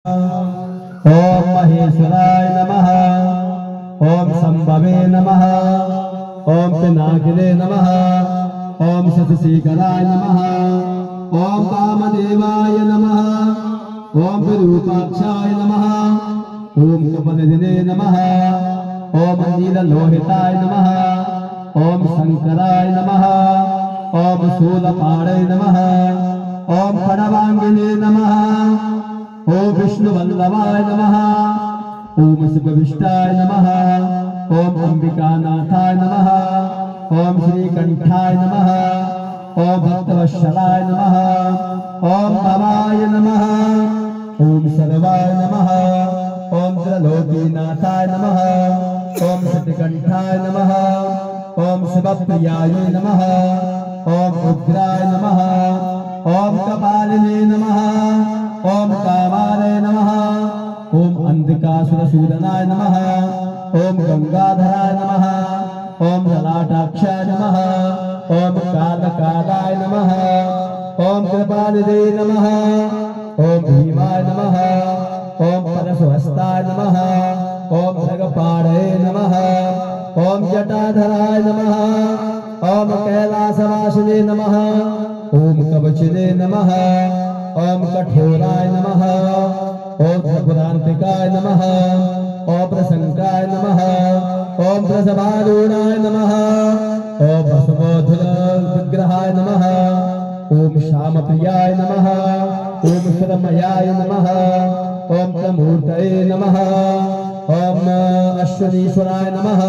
ओम महेश्वराय नमः। ओम संभवे नमः। ओम पिनाकिने नमः। ओम शतशीकराय नमः। ओम वामदेवाय नमः। ओम विरूपाक्षाय नमः। ओम कपलदिने नमः। ओम नीललोहिताय नमः। ओम शंकराय नमः। ओम शूलपाणय नमः। ओम प्रणवांगिने नमः। ओम विष्णुवल्लभाय नमः। ओम शिवविष्टाय नमः। ओम अंबिकानाथाय नमः। ओम श्रीकंठाय नमः। ओम भक्तवत्सलाय नमः। ओम भवाय नमः। ओम सर्वाय नमः। ओम त्रिलोकीनाथाय नमः। ओम श्रीकंठाय नमः। ओम शिवप्रियाय नमः। ओम उग्राय नमः। ओम कपालिने नमः। ओम कामालय नमः। ओम अंधिकासुरसूदनाय नमः। ओम गंगाधराय नमः। ओम ललाटाक्षाय नमः। ओम कालकालाय नमः। ओम कृपानिधे नमः। ओम भीमाय नमः। ओम परशुहस्ताय नमः। ओम भगपाणये नमः। ओम जटाधराय नमः। ओम कैलासवासिने नमः। ओम कवचिने नमः। ओम कठोराय नमः। ओम त्रिपुरांतिकाय नमः। ओम प्रसंकाय नमः। ओम प्रसवारूढ़ाय नमः। ओम भस्मोधुर विग्रहाय नमः। ओम श्यामप्रियाय नमः। ओम सुरमयाय नमः। ओम प्रमूर्तये नमः। ओम अश्वनीश्वराय नमः।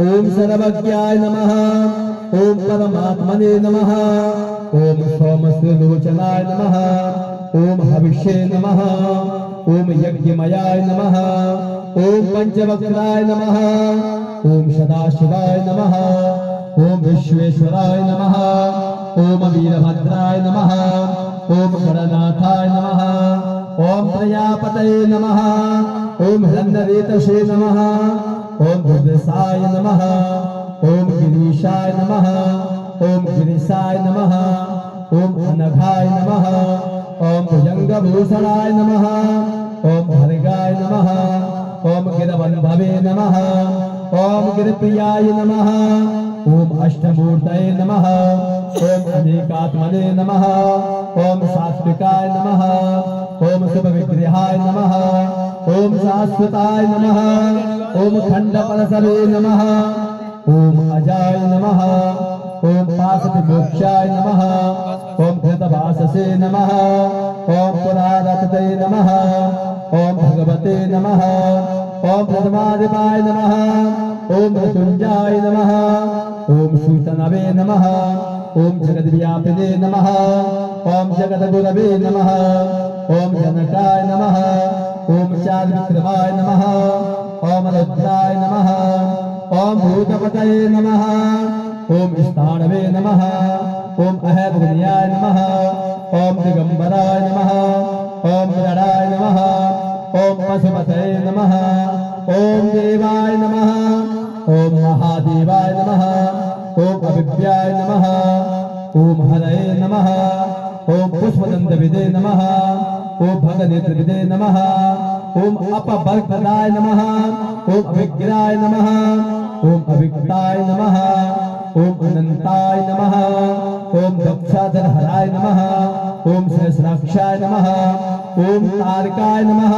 ओम सर्वज्ञाय नमः। ओम परमात्मने नमः। ओम सोमस्त्रिलोचनाय नमः। ओम हविष्ये नमः। ओम यज्ञमयाय नमः। ओम पंचवक्त्राय नमः। ओम सदाशिवाय नमः। ओम विश्वेश्वराय नमः। ओम वीरभद्राय नमः। ओम गणनाथाय नमः। ओम प्रजापतये नमः। ओम हिरण्यरेतसे नमः। ओम रुद्रसाय नमः। ओम गिरीशाय नमः। ओम गिरिशाय नमः। ओम अनघाय नमः। ओम भुजंगभूषणाय नमः। ओम भर्गाय नमः। ओम गिरबंधवे नमः। ओम गिरिप्रियाय नमः। ओम अष्टमूर्तये नमः। ओम अनेकात्मने नमः। ओम सात्विकाय नमः। ओम शुभविग्रहाय नमः। ओम शाश्वताय नमः। ओम खंडपरसवे नमः। ओम अजाय नमः। ओम पाशविमोक्षाय नमः। ओम कृतवाससे नमः। ओम पुरारतते नमः। ओम भगवते नमः। ओम प्रथमादिपाय नमः। ओम मृत्युंजयाय नमः। ओम सूतनवे नमः। ओम जगद्व्यापिने नमः। ओम जगद्गुरवे नमः। ओम जनकाय नमः। ओम चारुविक्रमाय नमः। ओम रुद्राय नमः। ओम भूतपतये नमः। ओम स्थाणवे नमः। ओम अहद्गुण्याय नमः। ओम दिगंबराय नमः। ओम मृडाय नमः। ओम पशुपतये नमः। ओम देवाय नमः। ओम महादेवाय नमः। ओम अभिव्याय नमः। ओम हरये नमः। ओम पुष्पदंतविदे नमः। ओम भगनेत्रविदे नमः। ओम अपवर्गदाय नमः। ओम अभिग्राय नमः। ओम अभिक्ताय नमः। ओम अनंताय नमः। ओम दक्षाधरहराय नमः। ओम सहस्राक्षाय नमः। ओम तारकाय नमः।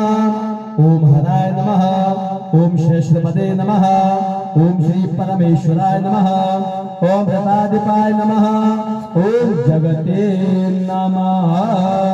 ओम हराय नमः। ओम शेषपदे नमः। ओम श्री परमेश्वराय नमः। ओम रताधिपाय नमः। ओम जगते नमः।